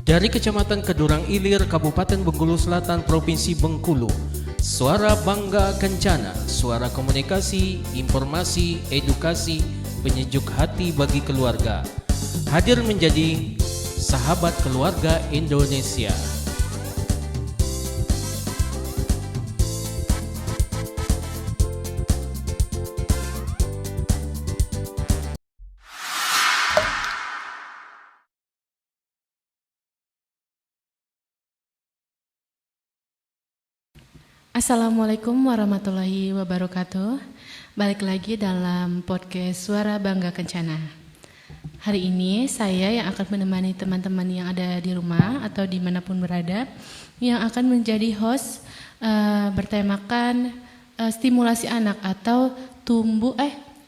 Dari Kecamatan Kedurang Ilir, Kabupaten Bengkulu Selatan, Provinsi Bengkulu, Suara Bangga Kencana, suara komunikasi, informasi, edukasi, penyejuk hati bagi keluarga. Hadir menjadi sahabat keluarga Indonesia. Assalamualaikum warahmatullahi wabarakatuh. Balik lagi dalam podcast Suara Bangga Kencana. Hari ini saya yang akan menemani teman-teman yang ada di rumah atau dimanapun berada, yang akan menjadi host bertemakan stimulasi anak atau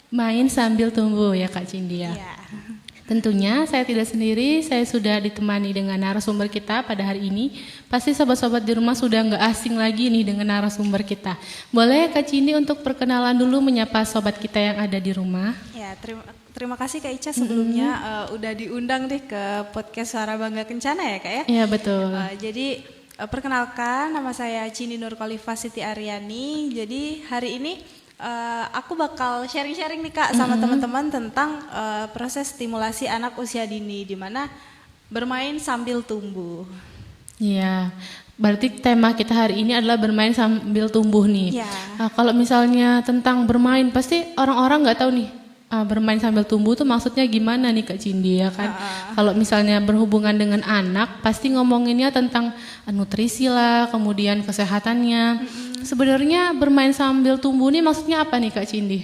main sambil tumbuh ya Kak Cindy ya. Tentunya saya tidak sendiri, saya sudah ditemani dengan narasumber kita pada hari ini. Pasti sobat-sobat di rumah sudah nggak asing lagi nih dengan narasumber kita. Boleh Kak Cindy untuk perkenalan dulu menyapa sobat kita yang ada di rumah? Ya, terima kasih Kak Ica sebelumnya udah diundang deh ke podcast Suara Bangga Kencana ya Kak ya? Iya betul. Jadi perkenalkan, nama saya Cindy Nur Khalifah Siti Aryani. Jadi hari ini aku bakal sharing-sharing nih Kak sama teman-teman tentang proses stimulasi anak usia dini, di mana bermain sambil tumbuh. Iya, berarti tema kita hari ini adalah bermain sambil tumbuh nih. Ya. Nah, kalau misalnya tentang bermain, pasti orang-orang nggak tahu nih bermain sambil tumbuh tuh maksudnya gimana nih Kak Cindy ya kan? Kalau misalnya berhubungan dengan anak, pasti ngomonginnya tentang nutrisi lah, kemudian kesehatannya. Sebenarnya bermain sambil tumbuh ini maksudnya apa nih Kak Cindy?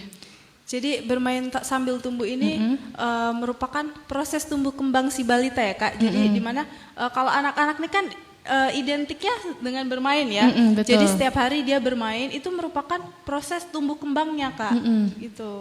Jadi bermain sambil tumbuh ini merupakan proses tumbuh kembang si balita ya Kak. Jadi dimana kalau anak-anak ini kan identiknya dengan bermain ya. Jadi setiap hari dia bermain itu merupakan proses tumbuh kembangnya Kak. Gitu.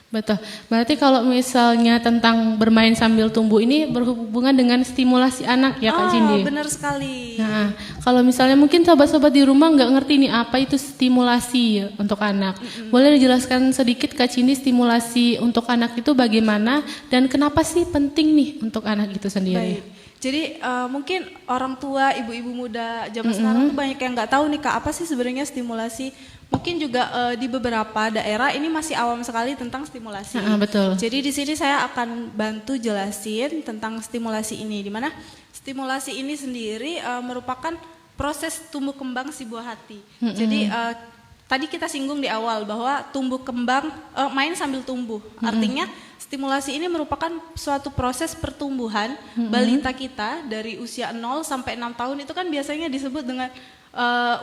Betul. Berarti kalau misalnya tentang bermain sambil tumbuh ini berhubungan dengan stimulasi anak ya Kak Cindy? Benar sekali. Nah, kalau misalnya mungkin sobat-sobat di rumah nggak ngerti nih apa itu stimulasi untuk anak. Boleh dijelaskan sedikit Kak Cindy stimulasi untuk anak itu bagaimana dan kenapa sih penting nih untuk anak itu sendiri? Baik. Jadi mungkin orang tua, ibu-ibu muda zaman sekarang tuh banyak yang nggak tahu nih Kak, apa sih sebenarnya stimulasi. Mungkin juga di beberapa daerah ini masih awam sekali tentang stimulasi. Betul. Jadi di sini saya akan bantu jelasin tentang stimulasi ini, di mana stimulasi ini sendiri merupakan proses tumbuh kembang si buah hati. Jadi tadi kita singgung di awal bahwa tumbuh kembang main sambil tumbuh. Artinya stimulasi ini merupakan suatu proses pertumbuhan balita kita dari usia 0 sampai 6 tahun itu kan biasanya disebut dengan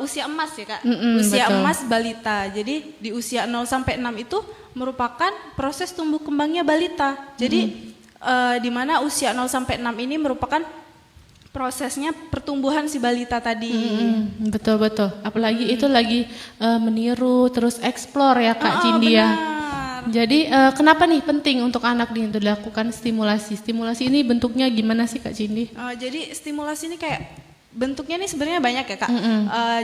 usia emas ya Kak, usia betul. emas balita. Jadi di usia 0 sampai 6 itu merupakan proses tumbuh kembangnya balita. Jadi di mana usia 0 sampai 6 ini merupakan prosesnya pertumbuhan si balita tadi. Betul. Apalagi itu lagi meniru terus explore ya Kak Cindy ya. Jadi kenapa nih penting untuk anak nih untuk dilakukan stimulasi? Stimulasi ini bentuknya gimana sih Kak Cindy? Jadi stimulasi ini kayak bentuknya nih sebenarnya banyak ya Kak.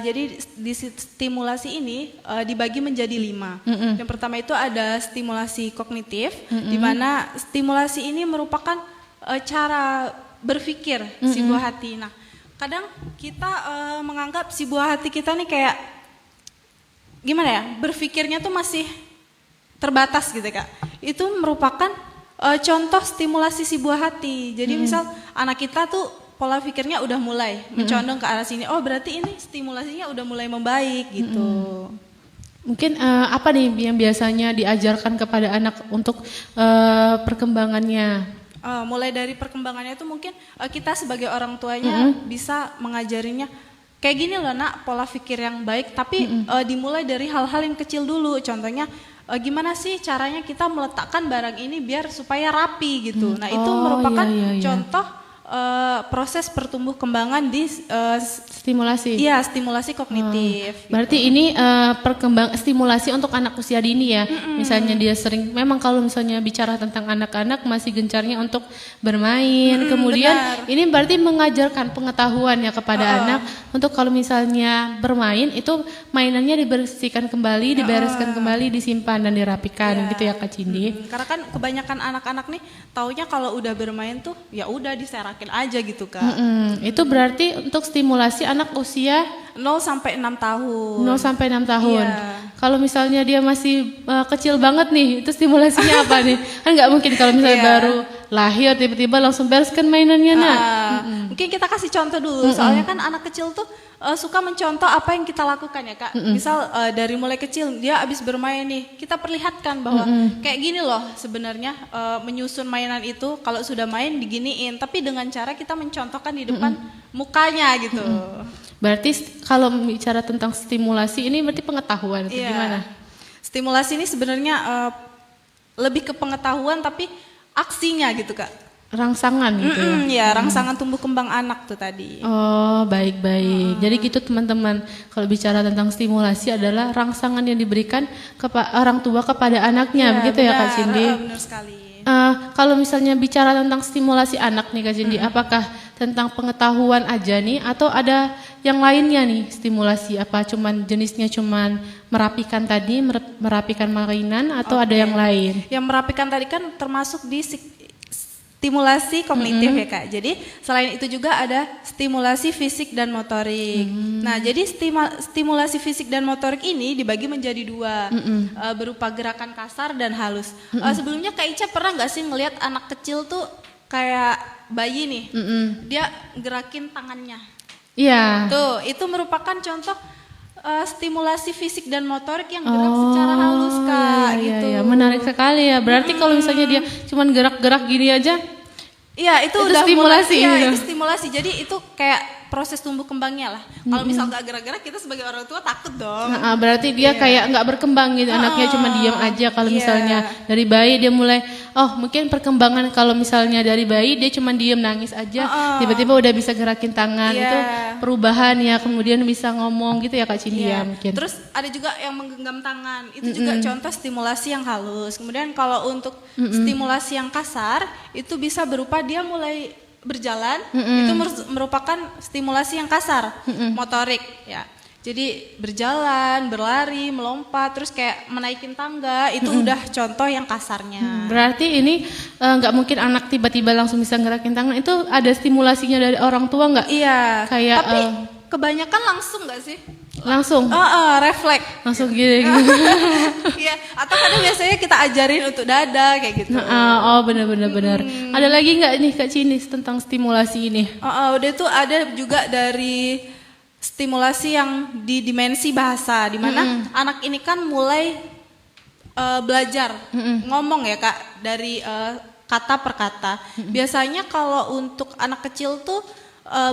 Jadi di stimulasi ini dibagi menjadi 5. Yang pertama itu ada stimulasi kognitif, di mana stimulasi ini merupakan cara berpikir si buah hati. Nah, kadang kita menganggap si buah hati kita nih kayak gimana ya, berpikirnya tuh masih terbatas gitu Kak. Itu merupakan contoh stimulasi si buah hati. Jadi misal anak kita tuh pola pikirnya udah mulai mencondong ke arah sini. Oh berarti ini stimulasinya udah mulai membaik gitu. Mungkin apa nih yang biasanya diajarkan kepada anak untuk perkembangannya? Mulai dari perkembangannya itu mungkin kita sebagai orang tuanya bisa mengajarinya kayak gini loh nak, pola pikir yang baik. Tapi dimulai dari hal-hal yang kecil dulu. Contohnya gimana sih caranya kita meletakkan barang ini biar supaya rapi gitu. Nah itu merupakan contoh proses pertumbuh kembangan di stimulasi. Iya, stimulasi kognitif. Berarti ini stimulasi untuk anak usia dini ya. Misalnya dia sering, memang kalau misalnya bicara tentang anak-anak masih gencarnya untuk bermain. Kemudian benar. ini berarti mengajarkan pengetahuan ya kepada anak untuk kalau misalnya bermain itu mainannya dibersihkan kembali, dibereskan kembali, disimpan dan dirapikan gitu ya Kak Cindy. Karena kan kebanyakan anak-anak nih taunya kalau udah bermain tuh ya udah diserakin enakin aja gitu Kak. Itu berarti untuk stimulasi anak usia 0 sampai 6 tahun. 0 sampai 6 tahun. Iya. Kalau misalnya dia masih kecil banget nih, itu stimulasinya apa nih? Kan nggak mungkin kalau misalnya baru lahir tiba-tiba langsung bereskan mainannya nak. Mungkin kita kasih contoh dulu, soalnya kan anak kecil tuh suka mencontoh apa yang kita lakukan ya Kak. Misal dari mulai kecil dia abis bermain nih, kita perlihatkan bahwa kayak gini loh sebenarnya menyusun mainan itu kalau sudah main diginiin, tapi dengan cara kita mencontohkan di depan mukanya gitu. Berarti kalau bicara tentang stimulasi ini berarti pengetahuan atau gimana? Stimulasi ini sebenarnya lebih ke pengetahuan tapi aksinya gitu Kak. Rangsangan gitu ya? Ya, rangsangan tumbuh kembang anak tuh tadi. Oh, baik-baik. Jadi gitu teman-teman, kalau bicara tentang stimulasi adalah rangsangan yang diberikan orang tua kepada anaknya, begitu ya Kak Cindy? Benar sekali. Kalau misalnya bicara tentang stimulasi anak nih Kak Cindy, apakah tentang pengetahuan aja nih atau ada yang lainnya nih stimulasi? Apa cuman jenisnya cuman merapikan tadi, merapikan mainan atau ada yang lain? Yang merapikan tadi kan termasuk di stimulasi kognitif ya Kak. Jadi selain itu juga ada stimulasi fisik dan motorik. Nah jadi stimulasi fisik dan motorik ini dibagi menjadi dua, berupa gerakan kasar dan halus. Sebelumnya Kak Ica pernah nggak sih ngelihat anak kecil tuh kayak bayi nih, dia gerakin tangannya. Iya. Tuh itu merupakan contoh stimulasi fisik dan motorik yang gerak secara halus Kak, gitu. Iya, menarik sekali ya. Berarti kalau misalnya dia cuman gerak-gerak gini aja, iya itu udah stimulasi. Iya itu stimulasi. Jadi itu kayak proses tumbuh kembangnya lah. Kalau misal nggak gerak-gerak, kita sebagai orang tua takut dong. Berarti dia kayak nggak berkembang gitu, anaknya cuma diam aja. Kalau misalnya dari bayi dia mulai, mungkin perkembangan kalau misalnya dari bayi dia cuma diam nangis aja, tiba-tiba udah bisa gerakin tangan, itu perubahan ya. Kemudian bisa ngomong gitu ya Kak Cindy ya mungkin. Terus ada juga yang menggenggam tangan, itu juga contoh stimulasi yang halus. Kemudian kalau untuk stimulasi yang kasar, itu bisa berupa dia mulai berjalan, itu merupakan stimulasi yang kasar, motorik ya. Jadi berjalan, berlari, melompat, terus kayak menaikin tangga, itu udah contoh yang kasarnya. Berarti ini nggak mungkin anak tiba-tiba langsung bisa gerakin tangan, itu ada stimulasinya dari orang tua nggak? Iya, kayak tapi kebanyakan langsung nggak sih? Langsung? Refleks. Langsung gini. Iya, atau kadang biasanya kita ajarin untuk dada kayak gitu. Benar. Ada lagi nggak nih Kak Cindy tentang stimulasi ini? Udah tuh ada juga dari stimulasi yang di dimensi bahasa, di mana anak ini kan mulai belajar ngomong ya Kak, dari kata per kata. Biasanya kalau untuk anak kecil tuh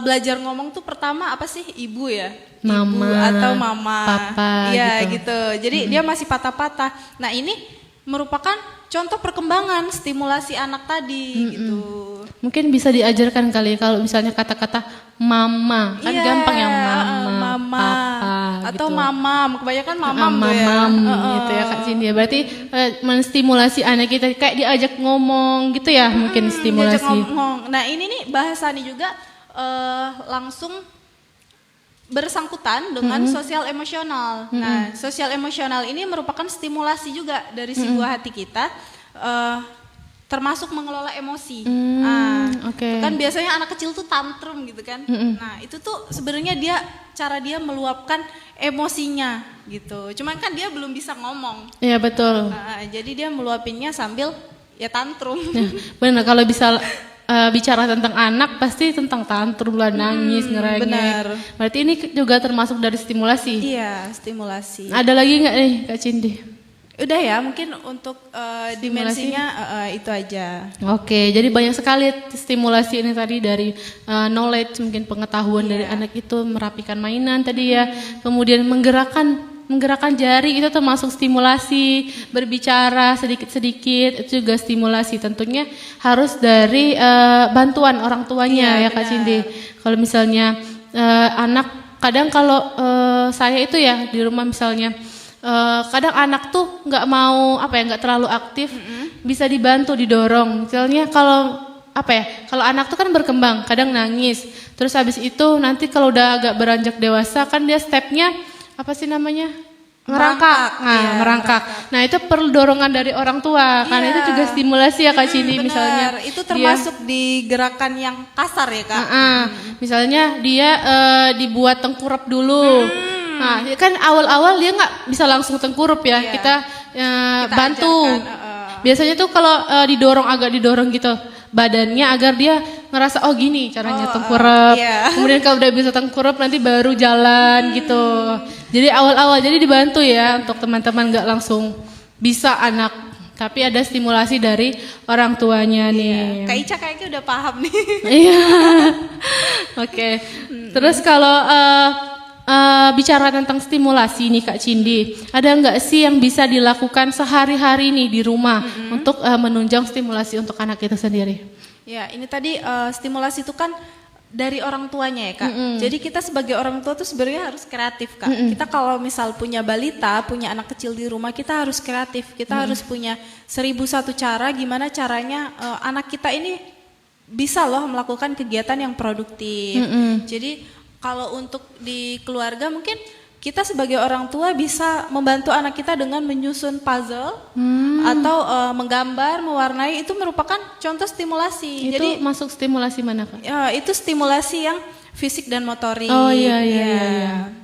belajar ngomong tuh pertama apa sih? Ibu ya? Mama, ibu atau mama, papa iya gitu. Jadi dia masih patah-patah. Nah ini merupakan contoh perkembangan stimulasi anak tadi gitu. Mungkin bisa diajarkan kali kalau misalnya kata-kata mama, kan gampang ya mama, papa, atau gitu. mamam, kebanyakan mamam gitu ya Kak Cindy. Berarti menstimulasi anak kita kayak diajak ngomong gitu ya, mungkin stimulasi. Diajak ngomong. Nah ini nih bahasa nih juga langsung bersangkutan dengan sosial emosional. Nah, sosial emosional ini merupakan stimulasi juga dari si buah hati kita, termasuk mengelola emosi. Kan biasanya anak kecil tuh tantrum gitu kan. Nah, itu tuh sebenarnya cara dia meluapkan emosinya gitu. Cuman kan dia belum bisa ngomong. Iya betul. Jadi dia meluapinnya sambil ya tantrum. Benar, kalau bisa bicara tentang anak pasti tentang tantrum lah, nangis, ngerengek. Benar. Berarti ini juga termasuk dari stimulasi. Iya, stimulasi. Ada lagi nggak nih Kak Cindy? Udah ya, mungkin untuk dimensinya itu aja. Oke, jadi banyak sekali stimulasi ini tadi dari knowledge, mungkin pengetahuan dari anak itu, merapikan mainan tadi ya, kemudian menggerakkan jari itu termasuk stimulasi, berbicara sedikit-sedikit itu juga stimulasi. Tentunya harus dari bantuan orang tuanya ya Kak Cindy. Kalau misalnya anak, kadang kalau saya itu ya di rumah misalnya, kadang anak tuh nggak terlalu aktif, bisa dibantu, didorong. Misalnya kalau anak tuh kan berkembang, kadang nangis, terus habis itu nanti kalau udah agak beranjak dewasa kan dia stepnya apa sih namanya, merangkak. Nah, Iya, merangkak. Nah, itu perlu dorongan dari orang tua. Karena Iya. itu juga stimulasi ya Kak Cindy, Benar, misalnya. itu termasuk di gerakan yang kasar ya Kak. Misalnya dia dibuat tengkurap dulu. Nah, kan awal-awal dia nggak bisa langsung tengkurup ya. Iya. Kita bantu. ajarkan, Biasanya tuh kalau agak didorong gitu badannya agar dia ngerasa oh gini caranya tengkurap. iya. Kemudian kalau udah bisa tengkurap nanti baru jalan gitu. Jadi awal-awal jadi dibantu ya untuk teman-teman nggak langsung bisa anak, tapi ada stimulasi dari orang tuanya nih. Kak Ica kayaknya udah paham nih. Iya. Oke. Terus kalau bicara tentang stimulasi nih Kak Cindy, ada nggak sih yang bisa dilakukan sehari-hari nih di rumah untuk menunjang stimulasi untuk anak kita sendiri? Ya, ini tadi stimulasi itu kan dari orang tuanya ya Kak. Jadi kita sebagai orang tua tuh sebenarnya harus kreatif Kak. Kita kalau misal punya balita, punya anak kecil di rumah, kita harus kreatif. Kita harus punya 1001 cara gimana caranya anak kita ini bisa loh melakukan kegiatan yang produktif. Jadi kalau untuk di keluarga mungkin kita sebagai orang tua bisa membantu anak kita dengan menyusun puzzle atau menggambar, mewarnai, itu merupakan contoh stimulasi. Itu Jadi masuk stimulasi mana Kak? itu stimulasi yang fisik dan motorik. Oh iya.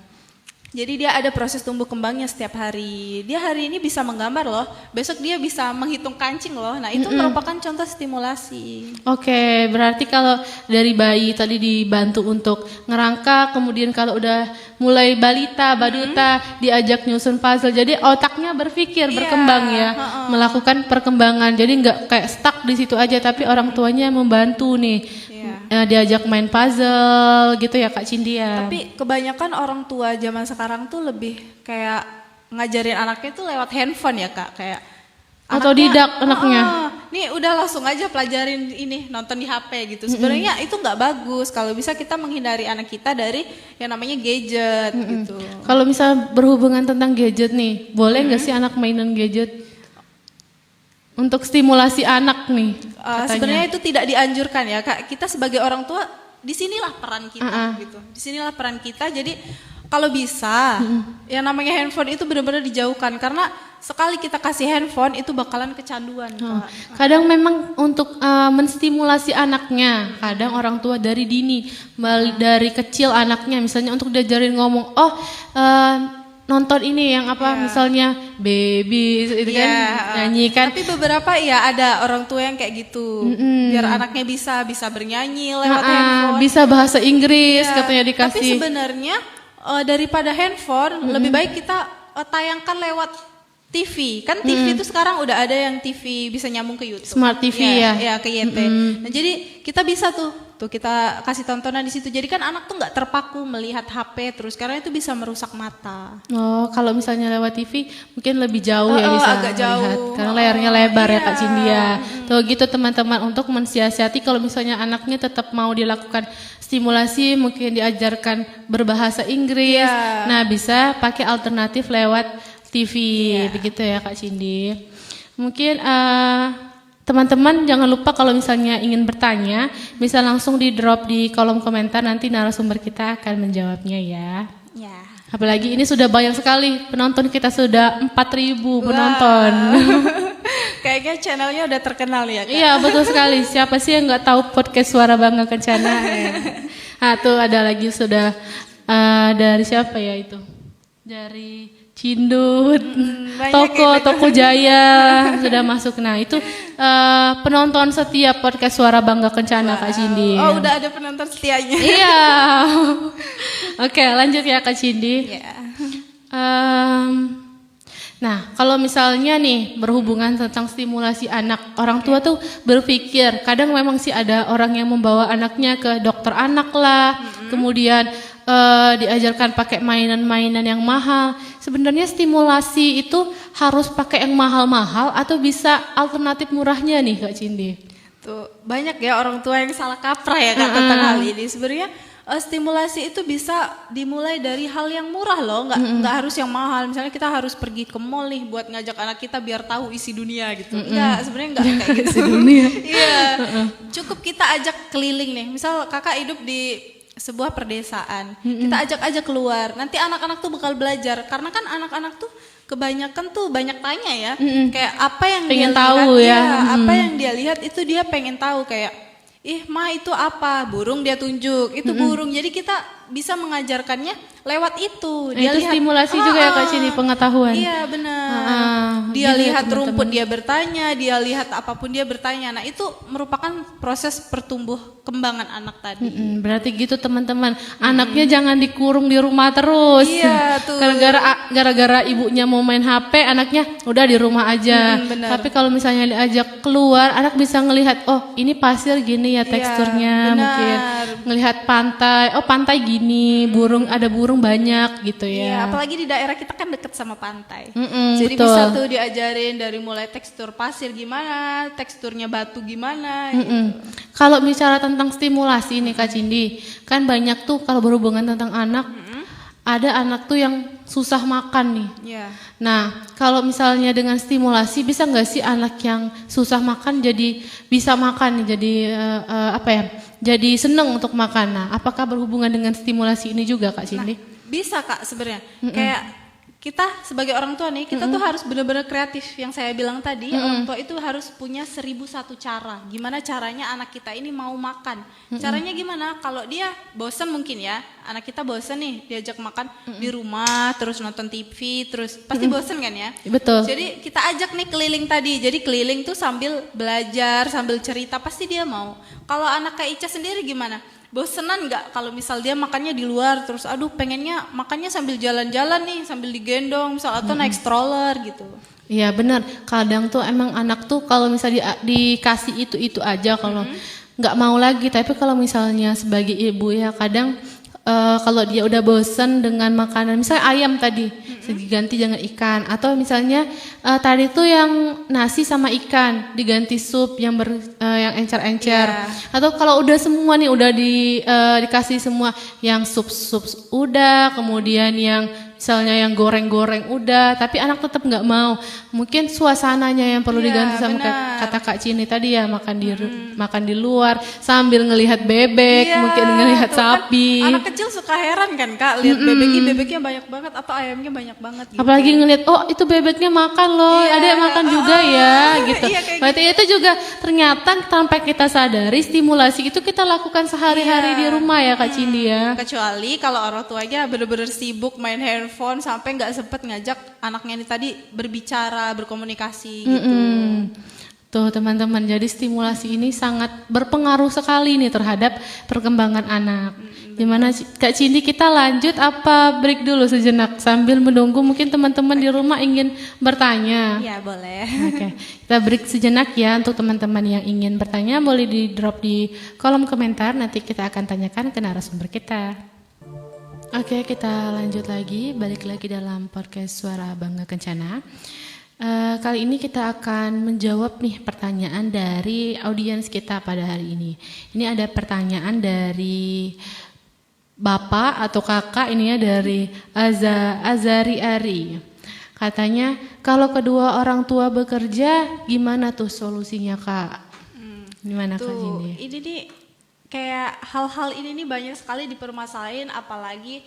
Jadi dia ada proses tumbuh kembangnya setiap hari. Dia hari ini bisa menggambar loh, besok dia bisa menghitung kancing loh. Nah itu merupakan contoh stimulasi. Oke, berarti kalau dari bayi tadi dibantu untuk ngerangkak, kemudian kalau udah mulai balita, baduta, diajak nyusun puzzle. Jadi otaknya berpikir, berkembang ya, melakukan perkembangan. Jadi nggak kayak stuck di situ aja, tapi orang tuanya membantu nih. Diajak main puzzle gitu ya Kak Cindy ya. Tapi kebanyakan orang tua zaman sekarang tuh lebih kayak ngajarin anaknya tuh lewat handphone ya Kak, kayak otodidak anaknya. Nih udah langsung aja pelajarin ini, nonton di HP gitu. Sebenarnya itu nggak bagus. Kalau bisa kita menghindari anak kita dari yang namanya gadget gitu. Kalau misal berhubungan tentang gadget nih, boleh nggak sih anak mainan gadget? Untuk stimulasi anak nih. Sebenarnya itu tidak dianjurkan ya Kak. Kita sebagai orang tua, disinilah peran kita gitu. Disinilah peran kita. Jadi kalau bisa, yang namanya handphone itu benar-benar dijauhkan karena sekali kita kasih handphone itu bakalan kecanduan. Kak. Kadang memang untuk menstimulasi anaknya, kadang orang tua dari dini, dari kecil anaknya, misalnya untuk diajarin ngomong, nonton ini yang apa misalnya baby itu kan nyanyi kan. Tapi beberapa ya ada orang tua yang kayak gitu. Biar anaknya bisa bernyanyi lewat handphone. Bisa bahasa Inggris katanya dikasih. Tapi sebenarnya daripada handphone lebih baik kita tayangkan lewat TV. Kan TV itu sekarang udah ada yang TV bisa nyambung ke YouTube. Smart TV ya. Ya ke YT. Nah, jadi kita bisa tuh kita kasih tontonan di situ. Jadi kan anak tuh nggak terpaku melihat HP terus karena itu bisa merusak mata. Oh, kalau misalnya lewat TV mungkin lebih jauh ya bisa agak jauh. melihat. Karena layarnya lebar ya Kak Cindy ya. Tuh gitu teman-teman, untuk mensiasati kalau misalnya anaknya tetap mau dilakukan stimulasi, mungkin diajarkan berbahasa Inggris. Nah, bisa pakai alternatif lewat TV, begitu ya Kak Cindy. Mungkin teman-teman jangan lupa kalau misalnya ingin bertanya, bisa langsung di drop di kolom komentar, nanti narasumber kita akan menjawabnya ya. Apalagi ini sudah banyak sekali penonton, kita sudah 4.000 penonton. Kayaknya channelnya udah terkenal ya Kak? Iya betul sekali, siapa sih yang nggak tahu podcast Suara Bangga Kencana. Tuh ada lagi sudah dari siapa ya itu? Dari Cindut, Toko Jaya sudah masuk. Nah itu penonton setiap podcast Suara Bangga Kencana Kak Cindy. Oh udah ada penonton setianya. Iya. Oke lanjut ya Kak Cindy. Nah kalau misalnya nih berhubungan tentang stimulasi anak, orang tua tuh berpikir kadang memang sih ada orang yang membawa anaknya ke dokter anak lah, kemudian diajarkan pakai mainan-mainan yang mahal. Sebenarnya stimulasi itu harus pakai yang mahal-mahal atau bisa alternatif murahnya nih Kak Cindy? Tuh banyak ya orang tua yang salah kaprah ya Kak tentang hal ini. Sebenarnya stimulasi itu bisa dimulai dari hal yang murah loh, nggak harus yang mahal. Misalnya kita harus pergi ke mall nih buat ngajak anak kita biar tahu isi dunia gitu. Enggak, sebenarnya nggak kayak gitu. Isi dunia. Iya, cukup kita ajak keliling nih. Misal kakak hidup di sebuah perdesaan. Kita ajak keluar. Nanti anak-anak tuh bakal belajar karena kan anak-anak tuh kebanyakan tuh banyak tanya ya. Kayak apa yang Pengen dia tahu lihat, ya. apa yang dia lihat itu dia pengen tahu kayak ma itu apa? Burung dia tunjuk. Itu burung. Jadi kita bisa mengajarkannya lewat itu. Dia itu lihat stimulasi juga ya Kak Cindy, pengetahuan. Iya benar. gitu Dia ya, lihat teman-teman. rumput dia bertanya, dia lihat apapun dia bertanya. Nah itu merupakan proses pertumbuh kembangan anak tadi. Berarti gitu teman-teman, anaknya jangan dikurung di rumah terus. Iya, tuh. Gara-gara ibunya mau main HP, anaknya udah di rumah aja. Benar. Tapi kalau misalnya diajak keluar, anak bisa ngelihat, oh ini pasir gini ya teksturnya, benar. mungkin ngelihat pantai, oh pantai gini, ada burung banyak gitu Iya, ya. apalagi di daerah kita kan deket sama pantai. Jadi betul. bisa tuh diajarin dari mulai tekstur pasir gimana, teksturnya batu gimana. Gitu. Kalau bicara tentang stimulasi nih Kak Cindy, kan banyak tuh kalau berhubungan tentang anak, ada anak tuh yang susah makan nih. Iya. Nah, kalau misalnya dengan stimulasi bisa nggak sih anak yang susah makan jadi bisa makan nih, jadi jadi seneng untuk makan. Nah, apakah berhubungan dengan stimulasi ini juga Kak Cindy? Bisa Kak sebenarnya. Kayak kita sebagai orang tua nih, kita tuh harus benar-benar kreatif. Yang saya bilang tadi, orang tua itu harus punya 1001 cara. Gimana caranya anak kita ini mau makan? Caranya gimana? Kalau dia bosan mungkin ya, anak kita bosan nih diajak makan di rumah, terus nonton TV, terus pasti bosan kan ya? Betul. Jadi kita ajak nih keliling tadi. Jadi keliling tuh sambil belajar, sambil cerita, pasti dia mau. Kalau anak kayak Ica sendiri gimana? Bosenan nggak kalau misal dia makannya di luar terus aduh pengennya makannya sambil jalan-jalan nih sambil digendong misal atau naik stroller gitu. Iya benar. Kadang tuh emang anak tuh kalau misalnya dikasih itu aja kalau nggak mau lagi. Tapi kalau misalnya sebagai ibu ya kadang kalau dia udah bosen dengan makanan, misalnya ayam tadi, diganti jangan ikan, atau misalnya tadi tuh yang nasi sama ikan diganti sup yang yang encer-encer, atau kalau udah semua nih udah dikasih semua yang sup udah, kemudian yang misalnya yang goreng-goreng udah, tapi anak tetap nggak mau. Mungkin suasananya yang perlu diganti sama kata Kak Cini tadi ya, makan di luar sambil ngelihat bebek, mungkin ngelihat sapi. Anak kecil suka heran kan Kak, lihat bebeknya banyak banget atau ayamnya banyak banget gitu. Apalagi ngelihat oh itu bebeknya makan loh, adek makan juga ya gitu. Berarti itu juga ternyata tanpa kita sadari stimulasi itu kita lakukan sehari-hari di rumah ya Kak Cindi ya. Kecuali kalau orang tuanya bener-bener sibuk main handphone sampai nggak sempet ngajak anaknya ini tadi berbicara, berkomunikasi gitu. Tuh teman-teman, jadi stimulasi ini sangat berpengaruh sekali nih terhadap perkembangan anak. Gimana Kak Cindy, kita lanjut apa break dulu sejenak sambil menunggu mungkin teman-teman di rumah ingin bertanya? Iya boleh. Oke, kita break sejenak ya untuk teman-teman yang ingin bertanya boleh di drop di kolom komentar, nanti kita akan tanyakan ke narasumber kita. Oke, kita lanjut lagi, balik lagi dalam podcast Suara Bangga Kencana. Kali ini kita akan menjawab nih pertanyaan dari audiens kita pada hari ini. Ini ada pertanyaan dari Bapak atau Kakak, ini ya dari Azari Ari. Katanya, kalau kedua orang tua bekerja, gimana tuh solusinya Kak? Gimana Kak Cindy? Ini nih kayak hal-hal ini nih banyak sekali dipermasalahin, apalagi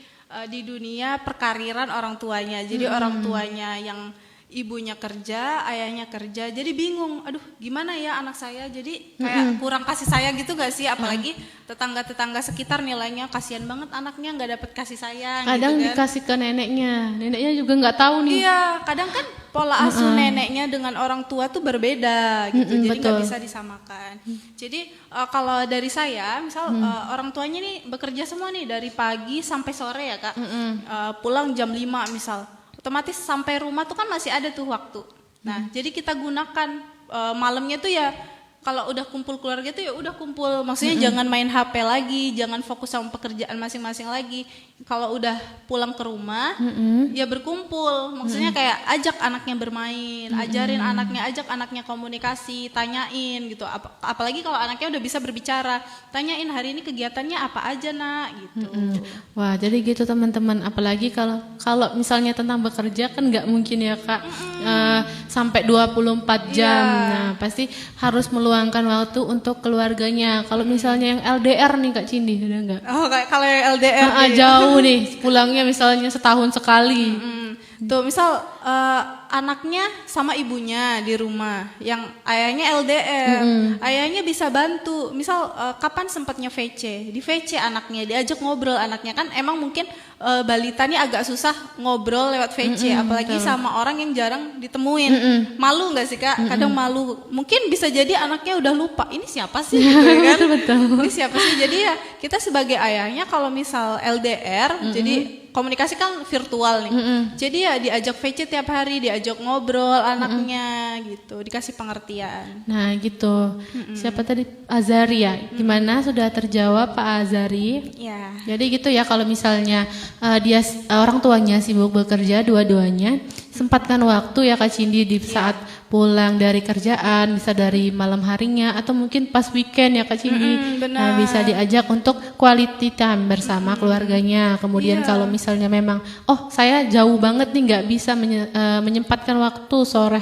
di dunia perkariran orang tuanya. Jadi orang tuanya yang ibunya kerja, ayahnya kerja, jadi bingung, aduh gimana ya anak saya, jadi kayak kurang kasih sayang gitu gak sih, apalagi tetangga-tetangga sekitar nilainya kasihan banget anaknya nggak dapet kasih sayang. Kadang gitu kan. dikasih ke neneknya juga nggak tahu nih. Iya, kadang kan pola asuh neneknya dengan orang tua tuh berbeda gitu, jadi nggak bisa disamakan. Jadi kalau dari saya, misal orang tuanya nih bekerja semua nih dari pagi sampai sore ya Kak, pulang jam 5 misal. Otomatis sampai rumah tuh kan masih ada tuh waktu. Nah, jadi kita gunakan malamnya tuh ya kalau udah kumpul keluarga tuh ya udah kumpul. Maksudnya jangan main HP lagi, jangan fokus sama pekerjaan masing-masing lagi. Kalau udah pulang ke rumah, ya berkumpul. Maksudnya kayak ajak anaknya bermain, ajarin anaknya, ajak anaknya komunikasi, tanyain gitu. Apalagi kalau anaknya udah bisa berbicara, tanyain hari ini kegiatannya apa aja nak gitu. Wah, jadi gitu teman-teman. Apalagi kalau misalnya tentang bekerja kan nggak mungkin ya Kak sampai 24 jam. Nah, pasti harus meluangkan meluangkan waktu untuk keluarganya. Kalau misalnya yang LDR nih Kak Cindy, ada nggak? Oh, kayak kalau yang LDR Jauh nih, pulangnya misalnya setahun sekali. Tuh misal anaknya sama ibunya di rumah, yang ayahnya LDR, ayahnya bisa bantu. Misal kapan sempatnya VC, di VC anaknya, diajak ngobrol anaknya, kan emang mungkin balita nih agak susah ngobrol lewat VC, apalagi sama orang yang jarang ditemuin. Malu nggak sih Kak? Kadang malu. Mungkin bisa jadi anaknya udah lupa, ini siapa sih? Gitu ya kan? Ini siapa sih? Jadi ya kita sebagai ayahnya kalau misal LDR, jadi komunikasi kan virtual nih. Jadi ya diajak VC tiap hari, diajak ngobrol anaknya gitu, dikasih pengertian. Nah gitu. Siapa tadi? Azari ya. Gimana, sudah terjawab Pak Azari? Ya. Jadi gitu ya, kalau misalnya dia orang tuanya sibuk bekerja dua-duanya, sempatkan waktu ya Kak Cindy di saat pulang dari kerjaan, bisa dari malam harinya atau mungkin pas weekend ya Kak Cindy. Nah, bisa diajak untuk quality time bersama keluarganya. Kemudian kalau misalnya memang saya jauh banget nih nggak bisa menyempatkan waktu sore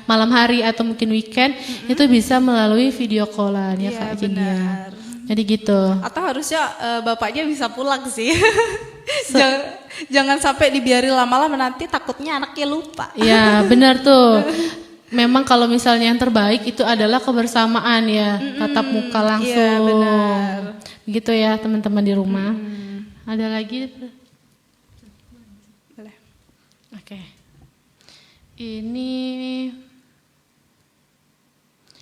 malam hari atau mungkin weekend, itu bisa melalui video callan ya Kak Cindy. Jadi gitu. Atau harusnya bapaknya bisa pulang sih. Jangan sampai dibiarin lama-lama, nanti takutnya anaknya lupa. Iya benar tuh. Memang kalau misalnya yang terbaik itu adalah kebersamaan ya, tatap muka langsung. Iya benar. Gitu ya teman-teman di rumah. Ada lagi? Boleh. Oke. Ini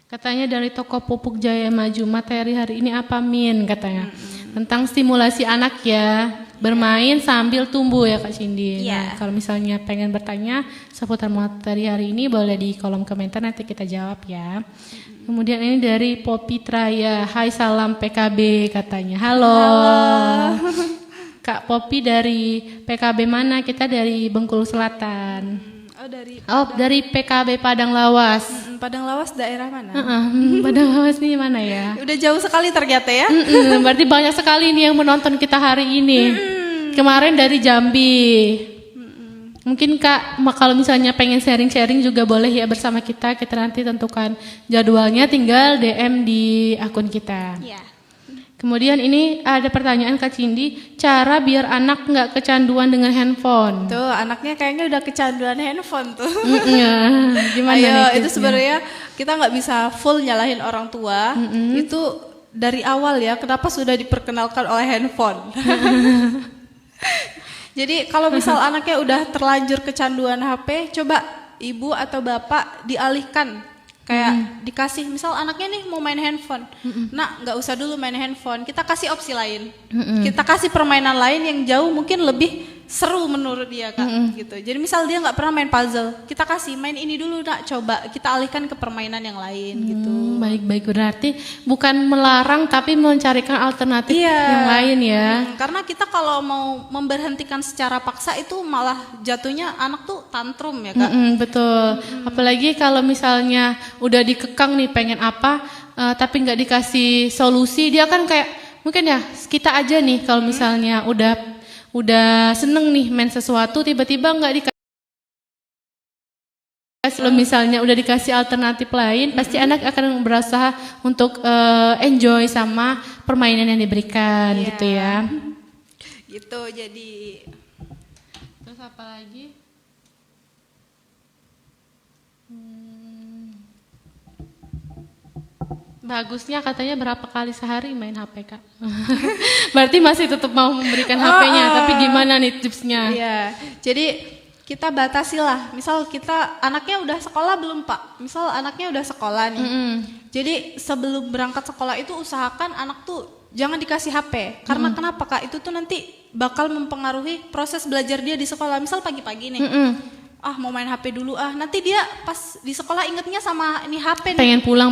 katanya dari toko Pupuk Jaya Maju, materi hari ini apa Min katanya. Tentang stimulasi anak ya, bermain sambil tumbuh ya Kak Cindy. Nah, kalau misalnya pengen bertanya seputar materi hari ini, boleh di kolom komentar, nanti kita jawab ya. Kemudian ini dari Poppy Traya, hai salam PKB katanya. Halo. Kak Poppy dari PKB mana? Kita dari Bengkulu Selatan. Dari PKB Padang Lawas. Padang Lawas daerah mana? Padang Lawas nih mana ya? Udah jauh sekali ternyata ya. Berarti banyak sekali nih yang menonton kita hari ini. Kemarin dari Jambi. Mungkin Kak, kalau misalnya pengen sharing-sharing juga boleh ya bersama kita. Kita nanti tentukan jadwalnya, tinggal DM di akun kita. Iya. Kemudian ini ada pertanyaan Kak Cindy, cara biar anak nggak kecanduan dengan handphone. Tuh anaknya kayaknya udah kecanduan handphone tuh. Gimana Ayo, nih? itu sebenarnya kita nggak bisa full nyalahin orang tua. Itu dari awal ya, kenapa sudah diperkenalkan oleh handphone. Jadi kalau misal anaknya udah terlanjur kecanduan HP, coba ibu atau bapak dialihkan. Kayak dikasih, misal anaknya nih mau main handphone, nak nggak usah dulu main handphone, kita kasih opsi lain, kita kasih permainan lain yang jauh mungkin lebih seru menurut dia Kak, gitu. Jadi misal dia nggak pernah main puzzle, kita kasih main ini dulu nak, coba kita alihkan ke permainan yang lain gitu. Baik-baik, berarti bukan melarang tapi mencarikan alternatif yang lain ya. Karena kita kalau mau memberhentikan secara paksa itu malah jatuhnya anak tuh tantrum ya Kak. Betul, apalagi kalau misalnya udah dikekang nih pengen apa, tapi nggak dikasih solusi, dia kan kayak mungkin ya kita aja nih kalau misalnya udah seneng nih main sesuatu, tiba-tiba nggak dikasih, kalau misalnya udah dikasih alternatif lain, pasti anak akan berusaha untuk enjoy sama permainan yang diberikan gitu ya. Gitu, jadi. Terus apa lagi? Bagusnya katanya berapa kali sehari main HP Kak? Berarti masih tetap mau memberikan HP-nya, tapi gimana nih tipsnya? Iya, jadi kita batasi lah. Misal kita anaknya udah sekolah belum Pak? Misal anaknya udah sekolah nih. Jadi sebelum berangkat sekolah itu usahakan anak tuh jangan dikasih HP. Karena kenapa Kak? Itu tuh nanti bakal mempengaruhi proses belajar dia di sekolah. Misal pagi-pagi nih. Mau main HP dulu nanti dia pas di sekolah ingetnya sama ini HP nih. Pengen pulang.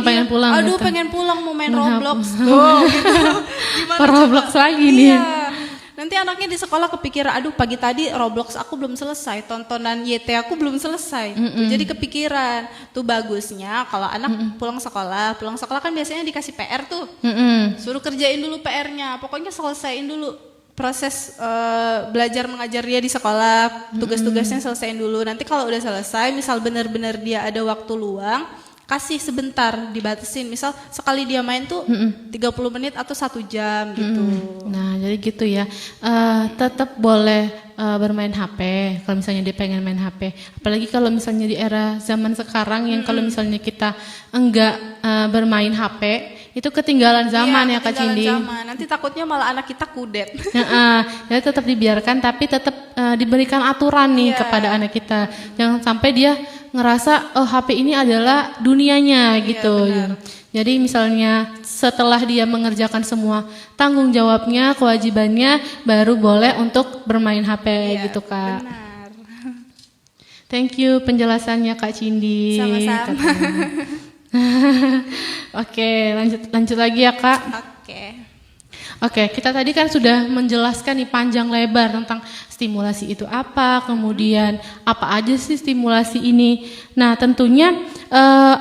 Aduh gitu. pengen pulang mau main Roblox tuh gitu. Gimana Roblox lagi nih. Nanti anaknya di sekolah kepikiran, aduh pagi tadi Roblox aku belum selesai, tontonan YT aku belum selesai. Jadi kepikiran. Tuh bagusnya kalau anak pulang sekolah kan biasanya dikasih PR tuh. Suruh kerjain dulu PR-nya. Pokoknya selesaiin dulu proses belajar mengajar dia di sekolah, tugas-tugasnya selesaiin dulu. Nanti kalau udah selesai, misal benar-benar dia ada waktu luang, kasih sebentar, dibatasin. Misal sekali dia main tuh 30 menit atau 1 jam gitu. Nah, jadi gitu ya. Tetap boleh bermain HP kalau misalnya dia pengen main HP. Apalagi kalau misalnya di era zaman sekarang yang kalau misalnya kita enggak bermain HP, itu ketinggalan zaman ya Kak Cindy. Zaman. Nanti takutnya malah anak kita kudet. Ya tetap dibiarkan, tapi tetap diberikan aturan nih kepada anak kita. Jangan sampai dia ngerasa HP ini adalah dunianya gitu. Jadi misalnya setelah dia mengerjakan semua tanggung jawabnya, kewajibannya, baru boleh untuk bermain HP gitu Kak. Benar. Thank you penjelasannya Kak Cindy. Sama-sama. Oke, lanjut lagi ya Kak. Oke, kita tadi kan sudah menjelaskan nih panjang lebar tentang stimulasi itu apa, kemudian apa aja sih stimulasi ini. Nah, tentunya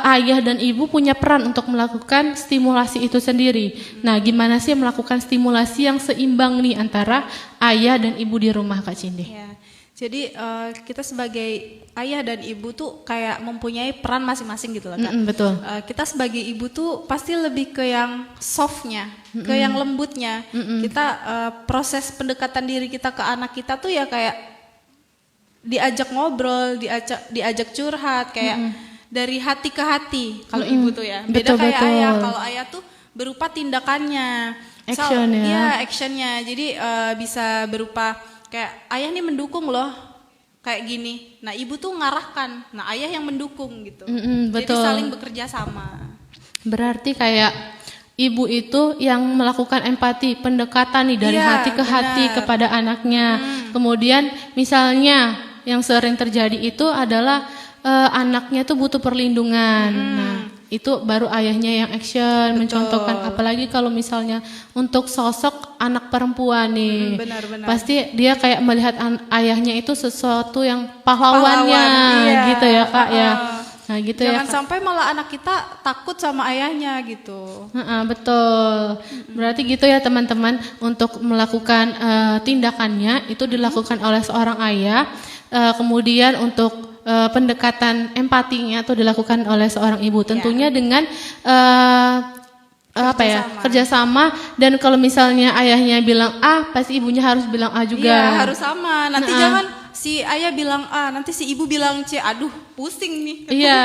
ayah dan ibu punya peran untuk melakukan stimulasi itu sendiri. Nah, gimana sih melakukan stimulasi yang seimbang nih antara ayah dan ibu di rumah Kak Cindy? Ya. Jadi kita sebagai ayah dan ibu tuh kayak mempunyai peran masing-masing gitu loh Kak. Betul. Kita sebagai ibu tuh pasti lebih ke yang softnya, ke yang lembutnya. Kita proses pendekatan diri kita ke anak kita tuh ya kayak diajak ngobrol, diajak curhat, kayak dari hati ke hati. Kalau ibu tuh ya, beda kayak ayah. Kalau ayah tuh berupa tindakannya, actionnya. Iya, actionnya. Jadi bisa berupa kayak ayah nih mendukung loh kayak gini. Nah ibu tuh ngarahkan. Nah ayah yang mendukung gitu. Betul. Jadi saling bekerja sama. Berarti kayak ibu itu yang melakukan empati, pendekatan nih dari hati ke hati kepada anaknya. Kemudian misalnya yang sering terjadi itu adalah anaknya tuh butuh perlindungan. Nah itu baru ayahnya yang action, mencontohkan. Apalagi kalau misalnya untuk sosok anak perempuan nih, pasti dia kayak melihat ayahnya itu sesuatu yang pahlawannya, gitu ya Kak ya. Nah gitu. Jangan ya, sampai malah anak kita takut sama ayahnya gitu. Betul. Berarti gitu ya teman-teman, untuk melakukan tindakannya itu dilakukan oleh seorang ayah. Kemudian untuk pendekatan empatinya itu dilakukan oleh seorang ibu, tentunya dengan kerjasama. Dan kalau misalnya ayahnya bilang A, pasti ibunya harus bilang A juga. Iya, harus sama. Nanti jangan si ayah bilang A, nanti si ibu bilang C. Aduh, pusing nih. Iya.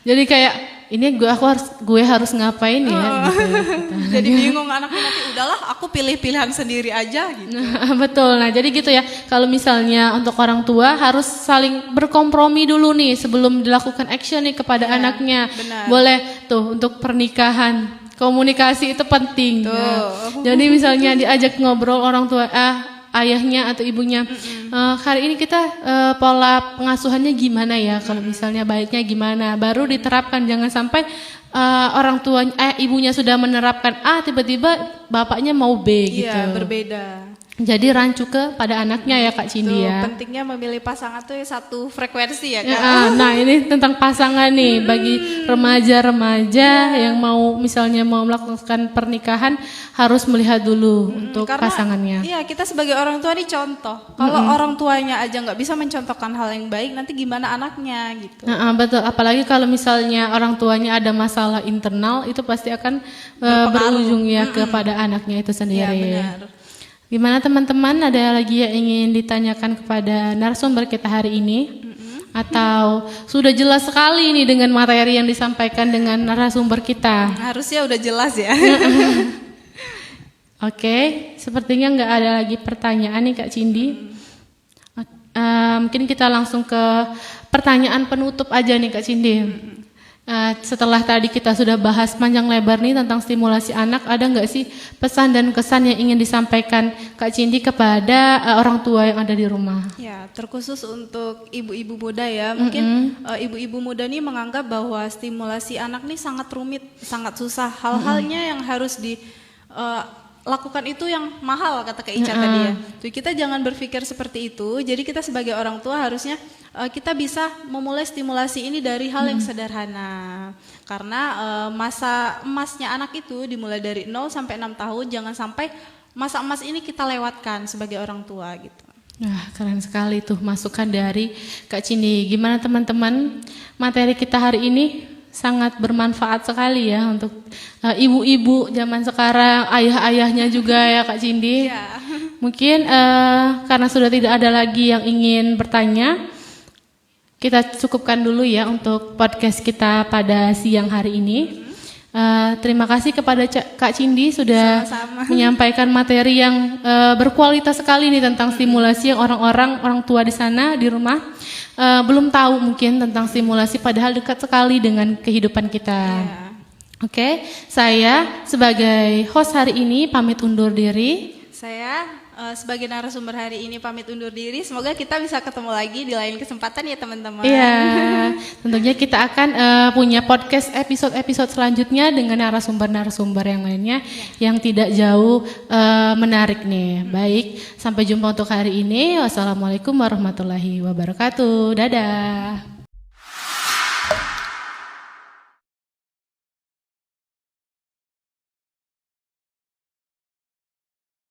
Jadi kayak ini gue harus ngapain ya gitu. Jadi bingung anaknya, nanti udahlah aku pilih pilihan sendiri aja gitu. Betul. Nah, jadi gitu ya. Kalau misalnya untuk orang tua harus saling berkompromi dulu nih sebelum dilakukan action nih kepada anaknya. Benar. Boleh tuh untuk pernikahan. Komunikasi itu penting. Ya. Jadi misalnya diajak ngobrol orang tua, ayahnya atau ibunya, hari ini kita pola pengasuhannya gimana ya, kalau misalnya baiknya gimana, baru diterapkan. Jangan sampai orang tuanya ibunya sudah menerapkan A, tiba-tiba bapaknya mau B gitu. Iya, berbeda. Jadi rancu kepada anaknya ya Kak Cindy ya. Pentingnya memilih pasangan tuh satu frekuensi ya Kak. Nah ini tentang pasangan nih, bagi remaja-remaja yang mau misalnya mau melakukan pernikahan harus melihat dulu untuk karena, pasangannya. Iya, kita sebagai orang tua nih contoh. Kalau orang tuanya aja nggak bisa mencontohkan hal yang baik, nanti gimana anaknya gitu. Betul, apalagi kalau misalnya orang tuanya ada masalah internal, itu pasti akan berujung ya kepada anaknya itu sendiri. Iya, benar. Gimana teman-teman, ada lagi yang ingin ditanyakan kepada narasumber kita hari ini? Atau sudah jelas sekali nih dengan materi yang disampaikan dengan narasumber kita? Harusnya udah jelas ya. Oke, sepertinya nggak ada lagi pertanyaan nih Kak Cindy. Mungkin kita langsung ke pertanyaan penutup aja nih Kak Cindy. Setelah tadi kita sudah bahas panjang lebar nih tentang stimulasi anak, ada nggak sih pesan dan kesan yang ingin disampaikan Kak Cindy kepada orang tua yang ada di rumah? Ya, terkhusus untuk ibu-ibu muda ya, mungkin ibu-ibu muda nih menganggap bahwa stimulasi anak nih sangat rumit, sangat susah. Hal-halnya yang harus lakukan itu yang mahal, kata Kak Ica tadi ya. Tuh, kita jangan berpikir seperti itu. Jadi kita sebagai orang tua harusnya kita bisa memulai stimulasi ini dari hal yang sederhana. Karena masa emasnya anak itu dimulai dari 0 sampai 6 tahun. Jangan sampai masa emas ini kita lewatkan sebagai orang tua gitu. Keren sekali tuh masukan dari Kak Cindy. Gimana teman-teman, materi kita hari ini sangat bermanfaat sekali ya untuk ibu-ibu zaman sekarang, ayah-ayahnya juga ya Kak Cindy. Ya. Mungkin karena sudah tidak ada lagi yang ingin bertanya, kita cukupkan dulu ya untuk podcast kita pada siang hari ini. Terima kasih kepada Kak Cindy sudah Sama-sama. menyampaikan materi yang berkualitas sekali nih tentang stimulasi yang orang tua di sana di rumah belum tahu mungkin tentang stimulasi, padahal dekat sekali dengan kehidupan kita. Ya. Oke, saya sebagai host hari ini pamit undur diri. Saya sebagai narasumber hari ini pamit undur diri. Semoga kita bisa ketemu lagi di lain kesempatan ya teman-teman. Iya, tentunya kita akan punya podcast episode selanjutnya dengan narasumber yang lainnya yang tidak jauh menarik nih. Baik, sampai jumpa untuk hari ini. Wassalamualaikum warahmatullahi wabarakatuh. Dadah.